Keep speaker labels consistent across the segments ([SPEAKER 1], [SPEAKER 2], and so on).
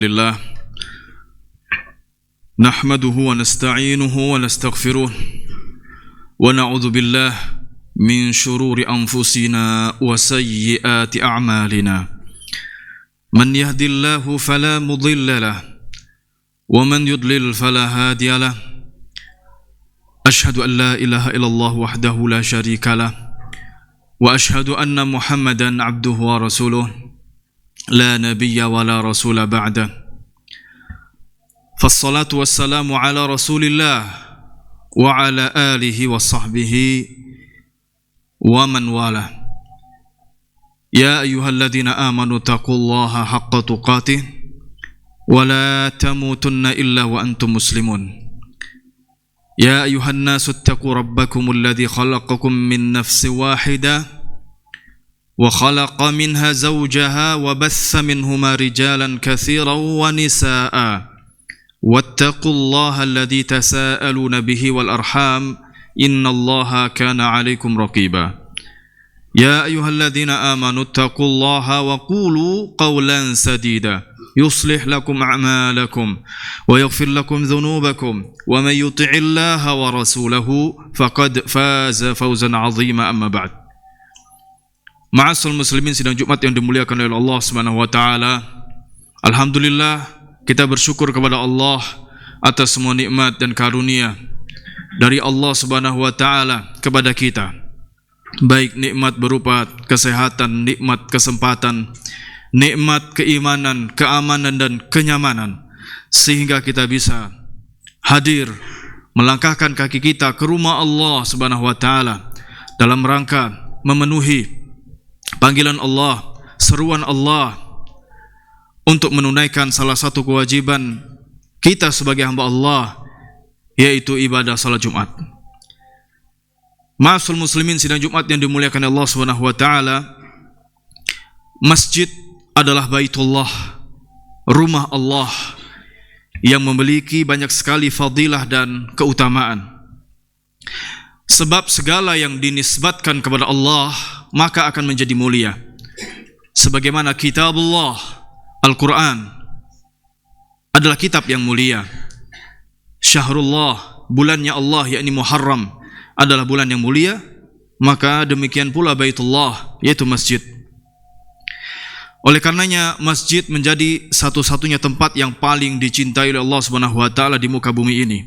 [SPEAKER 1] لله نحمده ونستعينه ونستغفره ونعوذ بالله من شرور أنفسنا وسيئات أعمالنا من يهد الله فلا مضل له ومن يضلل فلا هادي له أشهد أن لا إله إلا الله وحده لا شريك له وأشهد أن محمدا عبده ورسوله لا نبي ولا رسول بعده فالصلاة والسلام على رسول الله وعلى آله وصحبه ومن والاه يا أيها الذين آمنوا اتقوا الله حق تقاته ولا تموتن إلا وأنتم مسلمون يا أيها الناس اتقوا ربكم الذي خلقكم من نفس واحدة وخلق منها زوجها وبث منهما رجالا كثيرا ونساء واتقوا الله الذي تساءلون به والأرحام إن الله كان عليكم رقيبا يا أيها الذين آمنوا اتقوا الله وقولوا قولا سديدا يصلح لكم أعمالكم ويغفر لكم ذنوبكم ومن يطع الله ورسوله فقد فاز فوزا عظيما أما بعد. Ma'asal muslimin sidang Jumat yang dimuliakan oleh Allah Subhanahu wa taala. Alhamdulillah, kita bersyukur kepada Allah atas semua nikmat dan karunia dari Allah Subhanahu wa taala kepada kita. Baik nikmat berupa kesehatan, nikmat kesempatan, nikmat keimanan, keamanan dan kenyamanan, sehingga kita bisa hadir melangkahkan kaki kita ke rumah Allah Subhanahu wa taala dalam rangka memenuhi panggilan Allah, seruan Allah untuk menunaikan salah satu kewajiban kita sebagai hamba Allah, yaitu ibadah salat Jumat. Ma'asal muslimin sidang Jumat yang dimuliakan Allah Subhanahu wa taala, masjid adalah Baitullah, rumah Allah yang memiliki banyak sekali fadilah dan keutamaan. Sebab segala yang dinisbatkan kepada Allah maka akan menjadi mulia. Sebagaimana kitabullah, Al-Quran adalah kitab yang mulia. Syahrullah, bulannya Allah yakni Muharram adalah bulan yang mulia. Maka demikian pula Baitullah, yaitu masjid. Oleh karenanya masjid menjadi satu-satunya tempat yang paling dicintai oleh Allah Subhanahu wa taala di muka bumi ini.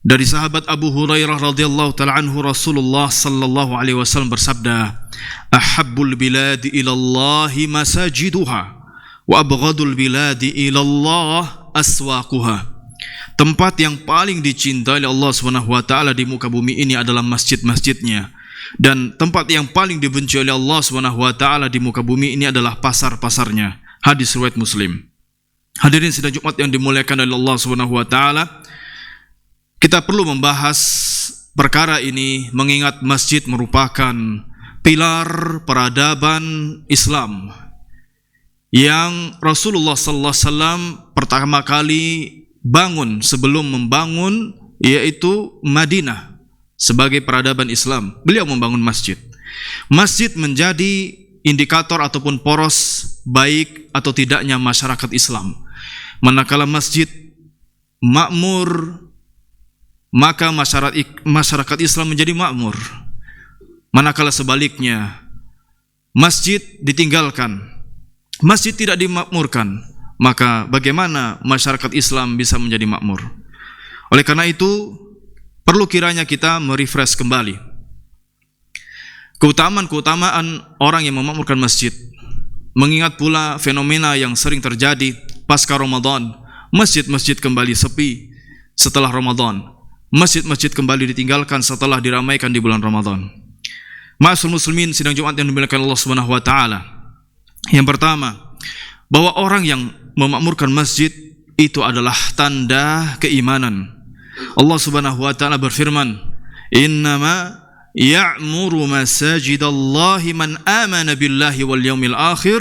[SPEAKER 1] Dari sahabat Abu Hurairah radhiyallahu taala anhu, Rasulullah sallallahu alaihi wasallam bersabda, "Ahabbul biladi ila Allah masajiduha wa abghadul biladi ila Allah aswaquha." Tempat yang paling dicintai oleh Allah Subhanahu wa taala di muka bumi ini adalah masjid-masjidnya, dan tempat yang paling dibenci oleh Allah Subhanahu wa taala di muka bumi ini adalah pasar-pasarnya. Hadis riwayat Muslim. Hadirin sidang Jumat yang dimuliakan oleh Allah Subhanahu wa taala, kita perlu membahas perkara ini mengingat masjid merupakan pilar peradaban Islam yang Rasulullah sallallahu alaihi wasallam pertama kali bangun sebelum membangun, yaitu Madinah sebagai peradaban Islam. Beliau membangun masjid. Masjid menjadi indikator ataupun poros baik atau tidaknya masyarakat Islam. Manakala masjid makmur, maka masyarakat Islam menjadi makmur. Manakala sebaliknya masjid ditinggalkan, masjid tidak dimakmurkan, maka bagaimana masyarakat Islam bisa menjadi makmur? Oleh karena itu perlu kiranya kita merefresh kembali keutamaan-keutamaan orang yang memakmurkan masjid. Mengingat pula fenomena yang sering terjadi pasca Ramadan, masjid-masjid kembali sepi setelah Ramadan. Masjid-masjid kembali ditinggalkan setelah diramaikan di bulan Ramadan. Ma'asyiral muslimin sidang Jumat yang dimuliakan Allah Subhanahu wa taala. Yang pertama, bahwa orang yang memakmurkan masjid itu adalah tanda keimanan. Allah Subhanahu wa taala berfirman, "Innama ya'muru masajidallahi man amana billahi wal yaumil akhir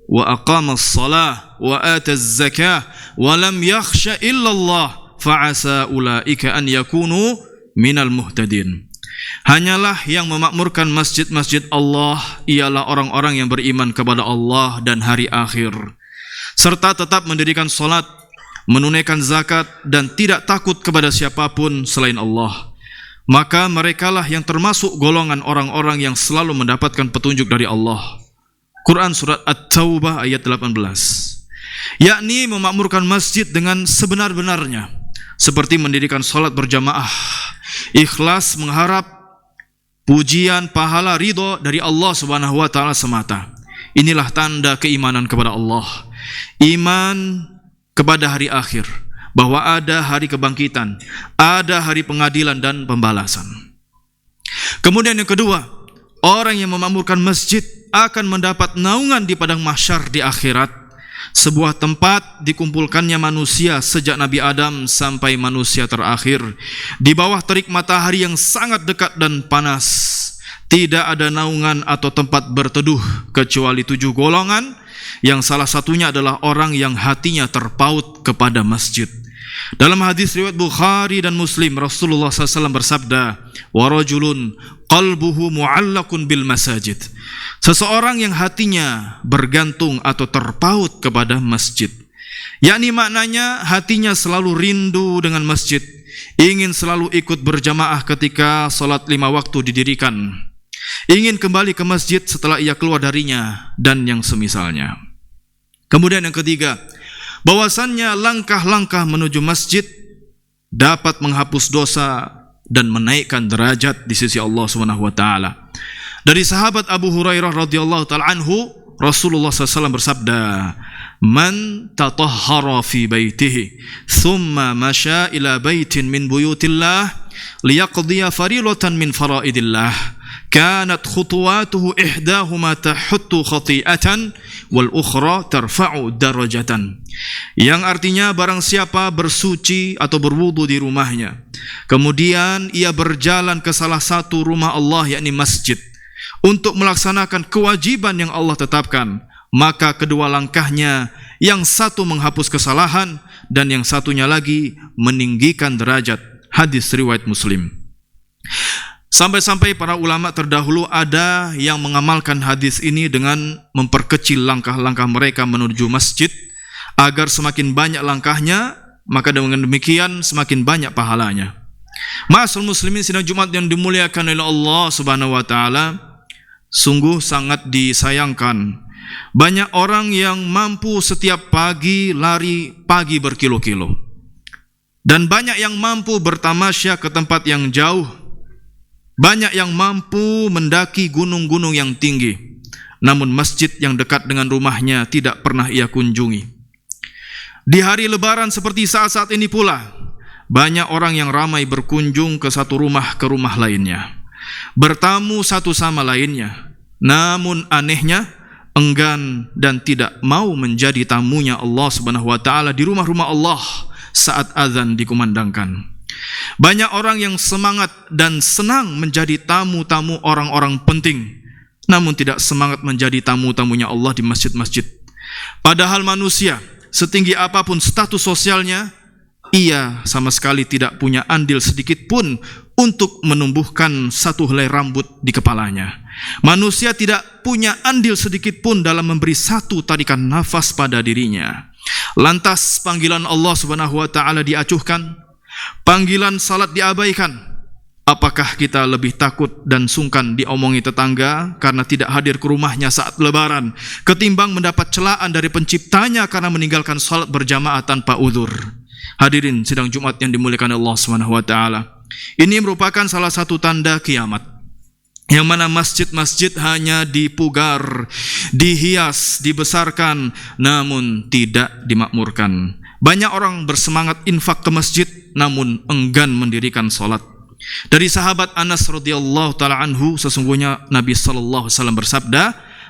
[SPEAKER 1] wa aqamas shalah wa ataz zakah wa lam yakhsha illallah fa'asa ulaika an yakunu minal muhtadin." Hanyalah yang memakmurkan masjid-masjid Allah ialah orang-orang yang beriman kepada Allah dan hari akhir, serta tetap mendirikan salat, menunaikan zakat, dan tidak takut kepada siapapun selain Allah, maka merekalah yang termasuk golongan orang-orang yang selalu mendapatkan petunjuk dari Allah. Quran surat At-Taubah ayat 18. Yakni memakmurkan masjid dengan sebenar-benarnya, seperti mendirikan salat berjamaah, ikhlas mengharap pujian, pahala, ridho dari Allah Subhanahu wa taala semata. Inilah tanda keimanan kepada Allah. Iman kepada hari akhir, bahwa ada hari kebangkitan, ada hari pengadilan dan pembalasan. Kemudian yang kedua, orang yang memakmurkan masjid akan mendapat naungan di padang mahsyar di akhirat, sebuah tempat dikumpulkannya manusia sejak Nabi Adam sampai manusia terakhir, di bawah terik matahari yang sangat dekat dan panas. Tidak ada naungan atau tempat berteduh kecuali 7 golongan, yang salah satunya adalah orang yang hatinya terpaut kepada masjid. Dalam hadis riwayat Bukhari dan Muslim, Rasulullah SAW bersabda, "Wa rajulun qalbuhu mu'allaqun bil masajid." Seseorang yang hatinya bergantung atau terpaut kepada masjid. Yakni maknanya hatinya selalu rindu dengan masjid, ingin selalu ikut berjamaah ketika salat 5 waktu didirikan, ingin kembali ke masjid setelah ia keluar darinya, dan yang semisalnya. Kemudian yang ketiga, bahwasannya langkah-langkah menuju masjid dapat menghapus dosa dan menaikkan derajat di sisi Allah Subhanahu wa taala. Dari sahabat Abu Hurairah radhiyallahu taala anhu, Rasulullah SAW bersabda, "Man tatahhara fi baitihi, thumma masya ila baitin min buyutillah, liyaqdiya faridatan min faraidillah, kanat khutuwatuhu ihdahuma tahuttu khati'atan wal ukhra tarfa'u darajatan." Yang artinya, barang siapa bersuci atau berwudu di rumahnya, kemudian ia berjalan ke salah satu rumah Allah, yakni masjid, untuk melaksanakan kewajiban yang Allah tetapkan, maka kedua langkahnya, yang satu menghapus kesalahan dan yang satunya lagi meninggikan derajat. Hadis riwayat Muslim. Sampai-sampai para ulama terdahulu ada yang mengamalkan hadis ini dengan memperkecil langkah-langkah mereka menuju masjid, agar semakin banyak langkahnya, maka dengan demikian semakin banyak pahalanya. Ma'asyiral muslimin sidang Jumat yang dimuliakan oleh Allah Subhanahu wa taala, sungguh sangat disayangkan banyak orang yang mampu setiap pagi lari pagi berkilo-kilo, dan banyak yang mampu bertamasya ke tempat yang jauh, banyak yang mampu mendaki gunung-gunung yang tinggi, namun masjid yang dekat dengan rumahnya tidak pernah ia kunjungi. Di hari lebaran seperti saat-saat ini pula, banyak orang yang ramai berkunjung ke satu rumah ke rumah lainnya, bertamu satu sama lainnya, namun anehnya enggan dan tidak mau menjadi tamunya Allah Subhanahu wa taala di rumah-rumah Allah saat azan dikumandangkan. Banyak orang yang semangat dan senang menjadi tamu-tamu orang-orang penting, namun tidak semangat menjadi tamu-tamunya Allah di masjid-masjid. Padahal manusia, setinggi apapun status sosialnya, ia sama sekali tidak punya andil sedikit pun untuk menumbuhkan satu helai rambut di kepalanya. Manusia tidak punya andil sedikit pun dalam memberi satu tarikan nafas pada dirinya. Lantas panggilan Allah Subhanahu wa taala diacuhkan, panggilan salat diabaikan. Apakah kita lebih takut dan sungkan diomongi tetangga karena tidak hadir ke rumahnya saat lebaran, ketimbang mendapat celaan dari penciptanya karena meninggalkan salat berjamaah tanpa uzur? Hadirin sidang Jumat yang dimuliakan Allah Subhanahu wa taala, ini merupakan salah satu tanda kiamat, yang mana masjid-masjid hanya dipugar, dihias, dibesarkan, namun tidak dimakmurkan. Banyak orang bersemangat infak ke masjid, namun enggan mendirikan salat. Dari sahabat Anas radhiyallahu taala anhu, sesungguhnya Nabi sallallahu alaihi wasallam bersabda,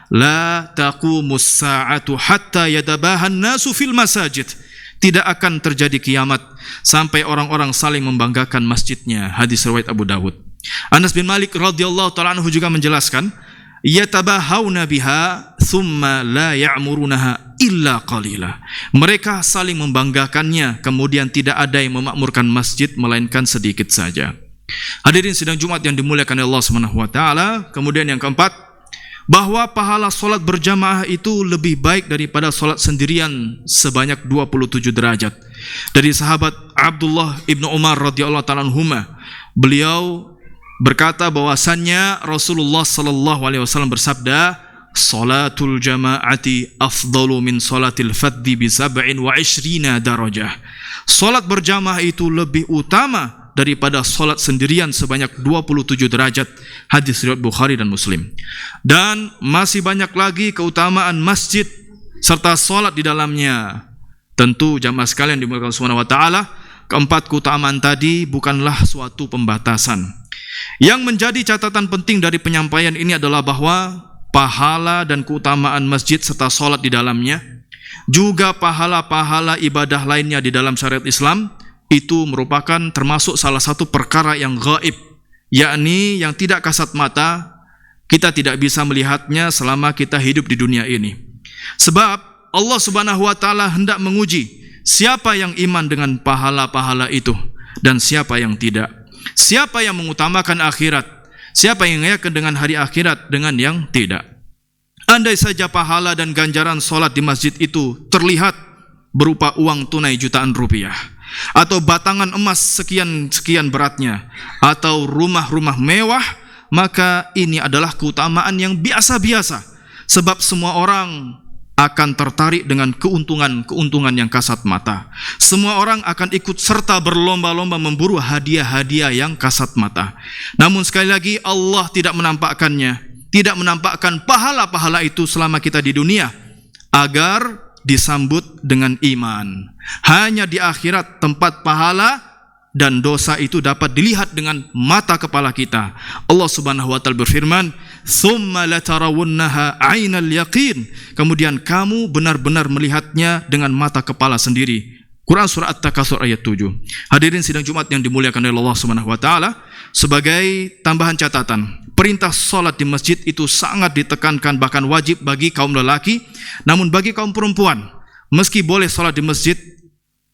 [SPEAKER 1] "La taqumus sa'atu hatta yadabahan nasu fil masajid." Tidak akan terjadi kiamat sampai orang-orang saling membanggakan masjidnya. Hadis riwayat Abu Dawud. Anas bin Malik radhiyallahu taala anhu juga menjelaskan, yatabahawna biha thumma la ya'murunaha illa qalila. Mereka saling membanggakannya, kemudian tidak ada yang memakmurkan masjid melainkan sedikit saja. Hadirin sidang Jumat yang dimuliakan Allah Subhanahu wa taala, kemudian yang keempat, bahwa pahala solat berjamaah itu lebih baik daripada solat sendirian sebanyak 27 derajat. Dari sahabat Abdullah ibnu Umar radhiyallahu ta'ala anhuma, beliau berkata bahwasannya Rasulullah sallallahu alaihi wasallam bersabda, "Salatul jama'ati afdalu min salatil fadhi bi 27 darajah." Salat berjamaah itu lebih utama daripada salat sendirian sebanyak 27 derajat. Hadis riwayat Bukhari dan Muslim. Dan masih banyak lagi keutamaan masjid serta salat di dalamnya. Tentu jamaah sekalian dimuliakan Allah Subhanahu wa taala, keempat keutamaan tadi bukanlah suatu pembatasan. Yang menjadi catatan penting dari penyampaian ini adalah bahwa pahala dan keutamaan masjid serta salat di dalamnya, juga pahala-pahala ibadah lainnya di dalam syariat Islam, itu merupakan termasuk salah satu perkara yang gaib, yakni yang tidak kasat mata, kita tidak bisa melihatnya selama kita hidup di dunia ini. Sebab Allah Subhanahu wa taala hendak menguji siapa yang iman dengan pahala-pahala itu dan siapa yang tidak. Siapa yang mengutamakan akhirat, siapa yang yakin dengan hari akhirat dengan yang tidak. Andai saja pahala dan ganjaran salat di masjid itu terlihat berupa uang tunai jutaan rupiah, atau batangan emas sekian beratnya, atau rumah-rumah mewah, maka ini adalah keutamaan yang biasa-biasa. Sebab semua orang akan tertarik dengan keuntungan yang kasat mata. Semua orang akan ikut serta berlomba-lomba memburu hadiah-hadiah yang kasat mata. Namun sekali lagi Allah tidak menampakkannya, tidak menampakkan pahala-pahala itu selama kita di dunia, agar disambut dengan iman. Hanya di akhirat tempat pahala dan dosa itu dapat dilihat dengan mata kepala kita. Allah Subhanahu wa taala berfirman, "Tsumma latarawunnaha 'ainal yaqin." Kemudian kamu benar-benar melihatnya dengan mata kepala sendiri. Quran surah At-Takatsur ayat 7. Hadirin sidang Jumat yang dimuliakan oleh Allah Subhanahu wa taala, sebagai tambahan catatan, perintah salat di masjid itu sangat ditekankan, bahkan wajib bagi kaum lelaki. Namun bagi kaum perempuan, meski boleh salat di masjid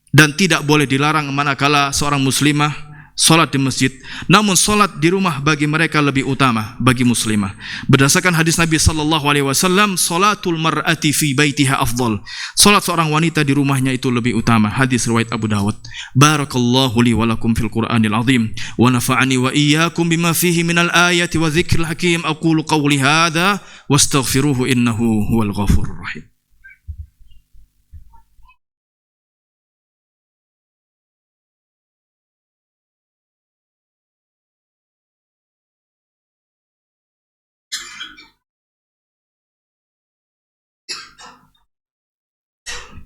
[SPEAKER 1] dan tidak boleh dilarang manakala seorang muslimah salat di masjid, namun salat di rumah bagi mereka lebih utama bagi muslimah. Berdasarkan hadis Nabi sallallahu alaihi wasallam, salatul mar'ati fi baitiha afdal. Salat seorang wanita di rumahnya itu lebih utama. Hadis riwayat Abu Dawud. Barakallahu li wa lakum fil Qur'anil azim wa nafa'ani wa iyyakum bima fihi minal ayati wa dzikril hakim. Aqulu qawli hadza wastaghfiruhu innahu huwal ghafurur rahim.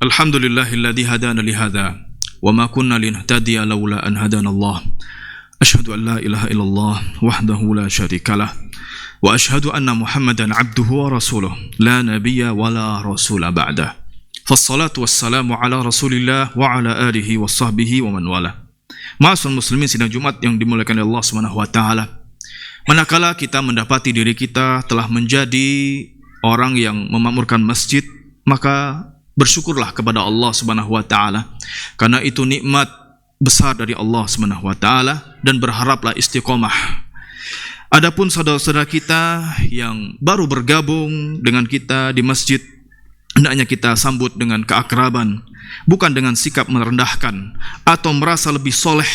[SPEAKER 1] Alhamdulillahilladzi hadana li hadza wa ma kunna linahtadiya laula an hadana Allah. Asyhadu an la ilaha illallah wahdahu la syarikalah wa asyhadu anna Muhammadan abduhu wa rasuluh la nabiyya wa la rasula ba'dah. Fassalatu wassalamu ala Rasulillah wa ala alihi wa sahbihi wa man wala. Ma'asyiral muslimin sidang Jumat yang dimuliakan oleh Allah Subhanahu wa taala. Manakala kita mendapati diri kita telah menjadi orang yang memakmurkan masjid, maka bersyukurlah kepada Allah Subhanahu wa taala, karena itu nikmat besar dari Allah Subhanahu wa taala, dan berharaplah istiqomah. Adapun saudara-saudara kita yang baru bergabung dengan kita di masjid, hendaknya kita sambut dengan keakraban, bukan dengan sikap merendahkan atau merasa lebih soleh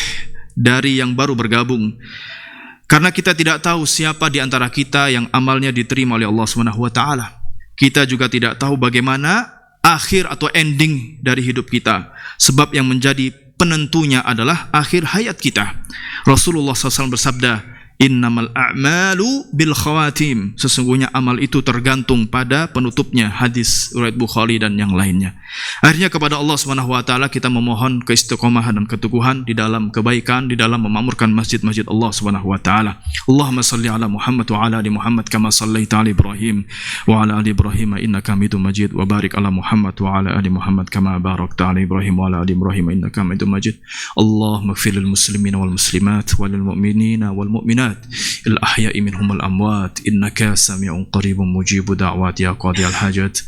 [SPEAKER 1] dari yang baru bergabung. Karena kita tidak tahu siapa di antara kita yang amalnya diterima oleh Allah Subhanahu wa taala. Kita juga tidak tahu bagaimana akhir atau ending dari hidup kita. Sebab yang menjadi penentunya adalah akhir hayat kita. Rasulullah SAW bersabda, "Innamal a'malu bil khawatim." Sesungguhnya amal itu tergantung pada penutupnya. Hadis riwayat Bukhari dan yang lainnya. Akhirnya kepada Allah Subhanahu wa taala kita memohon keistiqomahan dan keteguhan di dalam kebaikan, di dalam memakmurkan masjid-masjid Allah Subhanahu wa taala. Allahumma shalli ala Muhammad wa ala ali Muhammad kama shallaita ala Ibrahim wa ala ali Ibrahim innaka Hamidum Majid, wa barik ala Muhammad wa ala ali Muhammad kama barakta ala Ibrahim wa ala ali Ibrahim innaka Hamidum Majid. Allahumma ighfir lil muslimina wal muslimat wal mu'minina wal mu'minat الأحياء منهم الأموات إنك سميع قريب مجيب دعوات يا قاضي الحاجات.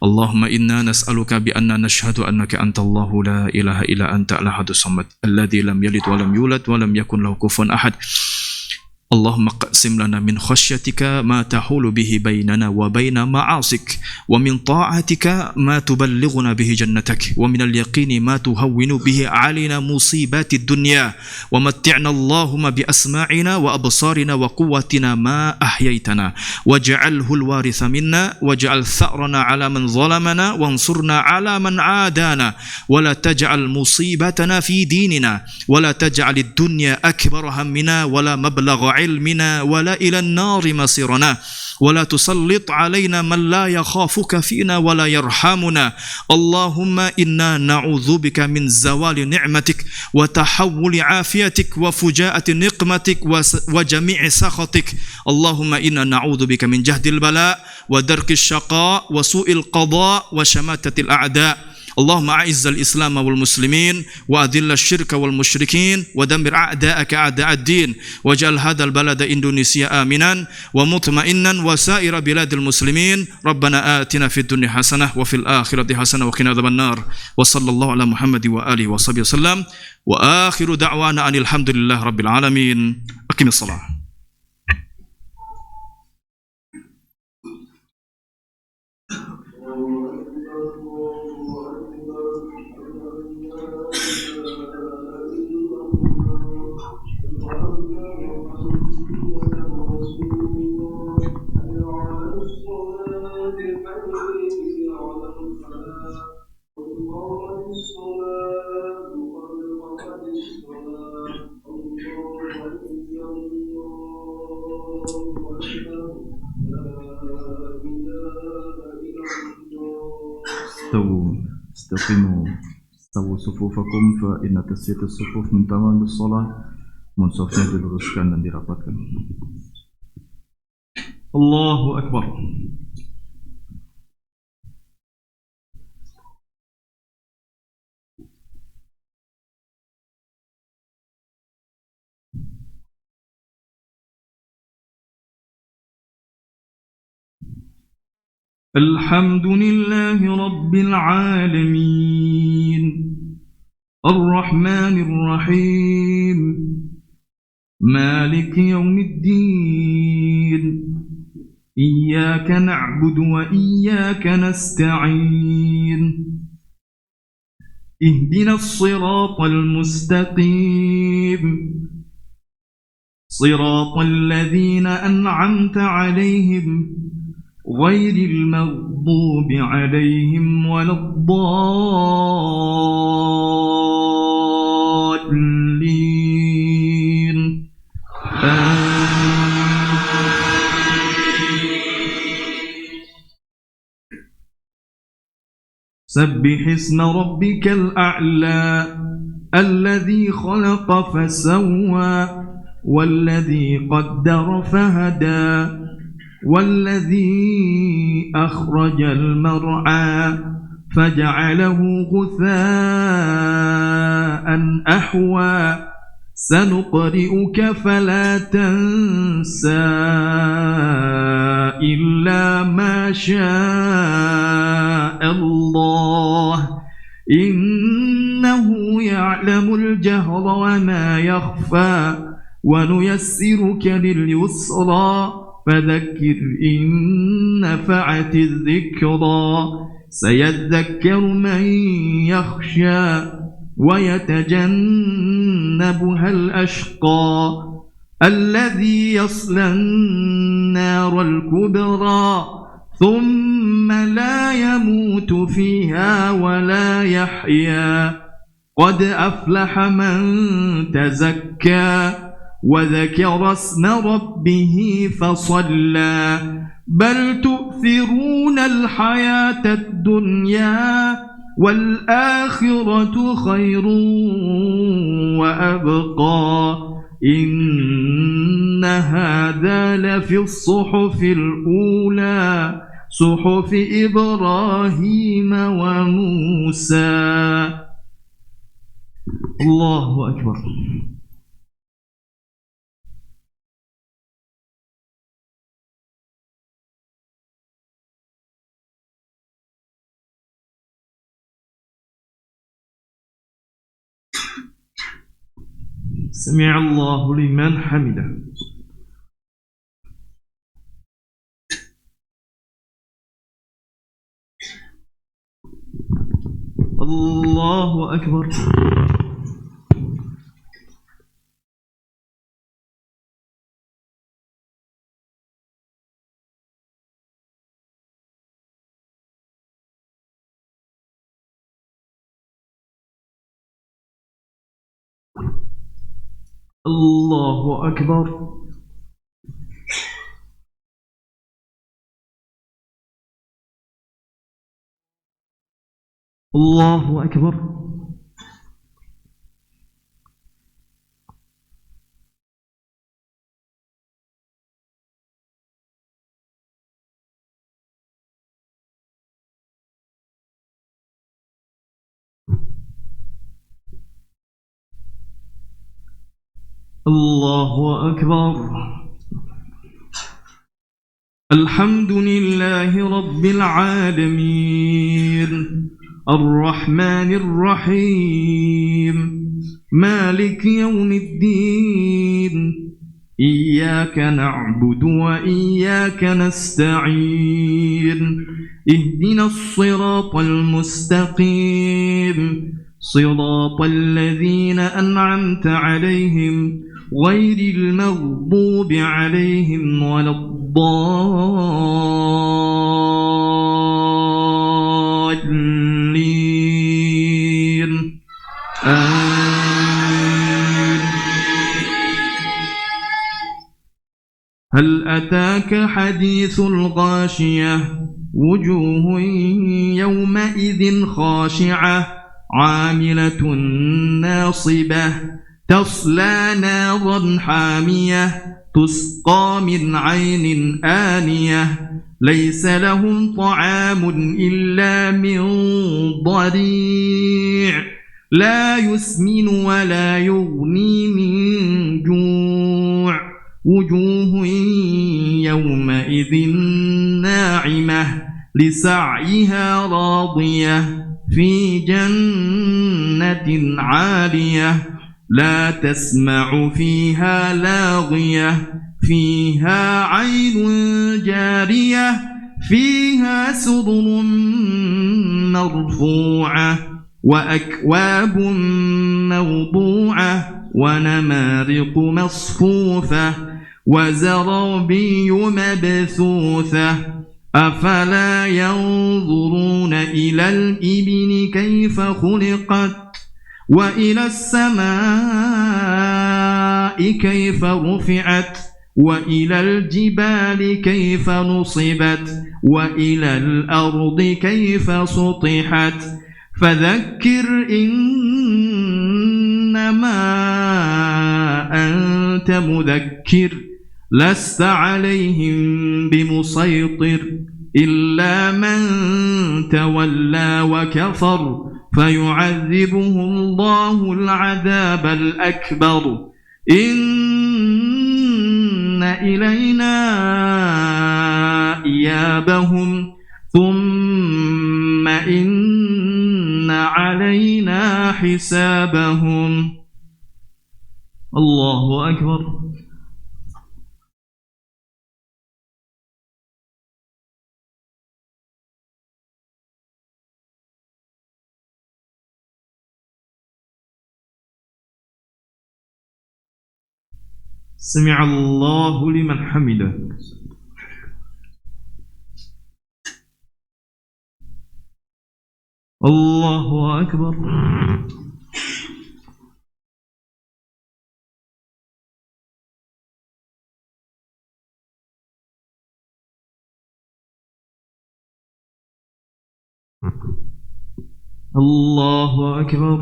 [SPEAKER 1] اللهم إنا نسألك بأننا نشهد أنك أنت الله لا إله إلا أنت الأحد الصمد الذي لم يلد ولم يولد ولم يكن له كفوا أحد. اللهم اقسم لنا من خشيتك ما تحول به بيننا وبين معاصيك ومن طاعتك ما تبلغنا به جنتك ومن اليقين ما تهون به علينا مصيبات الدنيا ومتعنا اللهم بأسماعنا وأبصارنا وقوتنا ما أحييتنا واجعله الوارث منا واجعل ثأرنا على من ظلمنا وانصرنا على من عادانا ولا تجعل مصيبتنا في ديننا ولا تجعل الدنيا أكبر همنا ولا مبلغ علمنا ولا إلى النار مصيرنا ولا تسلط علينا من لا يخافك فينا ولا يرحمنا اللهم إنا نعوذ بك من زوال نعمتك وتحول عافيتك وفجاءة نقمتك وجميع سخطك اللهم إنا نعوذ بك من جهد البلاء ودرك الشقاء وسوء القضاء وشماتة الأعداء اللهم أعز الإسلام والمسلمين وأذل الشرك والمشركين ودمر أعداءك أعداء الدين واجعل هذا البلد إندونيسيا آمنا ومطمئنا وسائر بلاد المسلمين ربنا آتنا في الدنيا حسنة وفي الآخرة حسنة وقنا عذاب النار وصلى الله على محمد وآله وصحبه وسلم وآخر دعوانا أن الحمد لله رب العالمين أقم الصلاة.
[SPEAKER 2] استقيموا استووا صفوفكم فإن تسوية الصفوف من تمام الصلاة. Munsafnya diluruskan dan dirapatkan. Allahu Akbar. الحمد لله رب العالمين الرحمن الرحيم مالك يوم الدين إياك نعبد وإياك نستعين اهدنا الصراط المستقيم صراط الذين أنعمت عليهم غير المغضوب عليهم ولا الضالين سبح اسم ربك الأعلى الذي خلق فسوى والذي قدر فهدى والذي أخرج المرعى فجعله غثاء أحوى سنقرئك فلا تنسى إلا ما شاء الله إنه يعلم الجهر وما يخفى ونيسرك لليسرى فذكر إن نفعت الذكرى سيذكر من يخشى ويتجنبها الأشقى الذي يصلى النار الكبرى ثم لا يموت فيها ولا يحيا قد أفلح من تزكى وذكر اسم ربه فصلى بل تؤثرون الحياة الدنيا والآخرة خير وأبقى إن هذا لفي الصحف الأولى صحف إبراهيم وموسى. الله أكبر. سمع الله لمن حمده. الله أكبر. الله أكبر. الله أكبر. الله أكبر. الحمد لله رب العالمين الرحمن الرحيم مالك يوم الدين إياك نعبد وإياك نستعين اهدنا الصراط المستقيم صراط الذين أنعمت عليهم غير المغضوب عليهم ولا الضالين آمين. هل أتاك حديث الغاشية وجوه يومئذ خاشعة عاملة ناصبة تصلى نارا حامية تسقى من عين آنية ليس لهم طعام إلا من ضريع لا يسمن ولا يغني من جوع وجوه يومئذ ناعمة لسعيها راضية في جنة عالية لا تسمع فيها لاغية فيها عين جارية فيها سرر مرفوعة وأكواب موضوعة ونمارق مصفوفة وزرابي مبثوثة أفلا ينظرون إلى الإبل كيف خلقت وإلى السماء كيف رفعت وإلى الجبال كيف نصبت وإلى الأرض كيف سطحت فذكر إنما أنت مذكر لست عليهم بمسيطر إلا من تولى وكفر فيعذبه الله العذاب الأكبر إن إلينا إيابهم ثم إن علينا حسابهم. الله أكبر. سمع الله لمن حمده. الله أكبر. الله أكبر.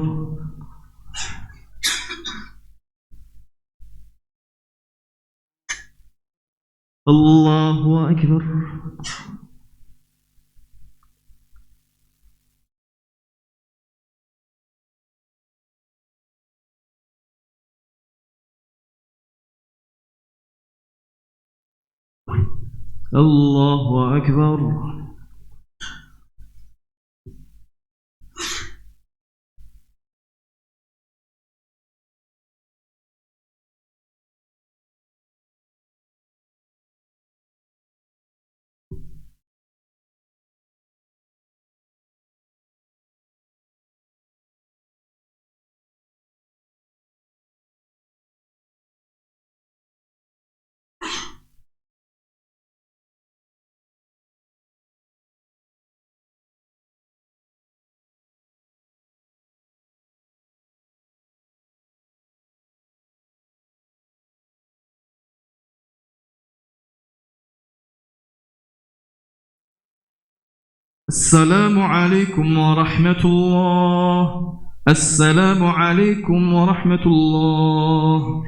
[SPEAKER 2] الله أكبر. الله أكبر. السلام عليكم ورحمة الله. السلام عليكم ورحمة الله.